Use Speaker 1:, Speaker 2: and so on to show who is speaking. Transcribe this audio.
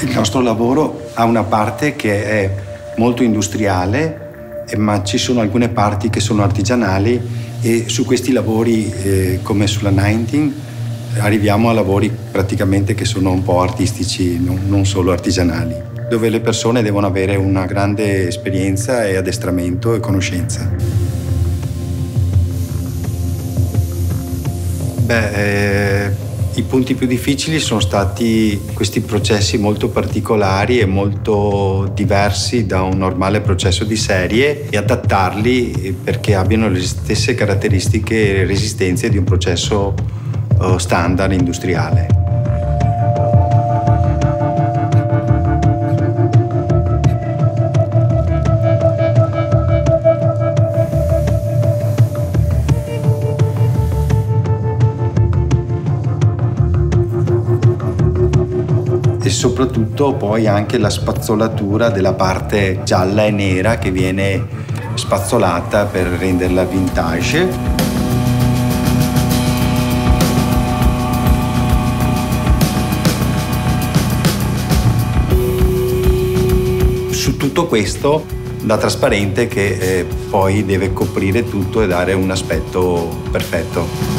Speaker 1: Il nostro lavoro ha una parte che è molto industriale, ma ci sono alcune parti che sono artigianali e su questi lavori, come sulla 19, arriviamo a lavori praticamente che sono un po' artistici, non solo artigianali, dove le persone devono avere una grande esperienza e addestramento e conoscenza. I punti più difficili sono stati questi processi molto particolari e molto diversi da un normale processo di serie e adattarli perché abbiano le stesse caratteristiche e resistenze di un processo standard industriale. E soprattutto poi anche la spazzolatura della parte gialla e nera che viene spazzolata per renderla vintage. Su tutto questo la trasparente che poi deve coprire tutto e dare un aspetto perfetto.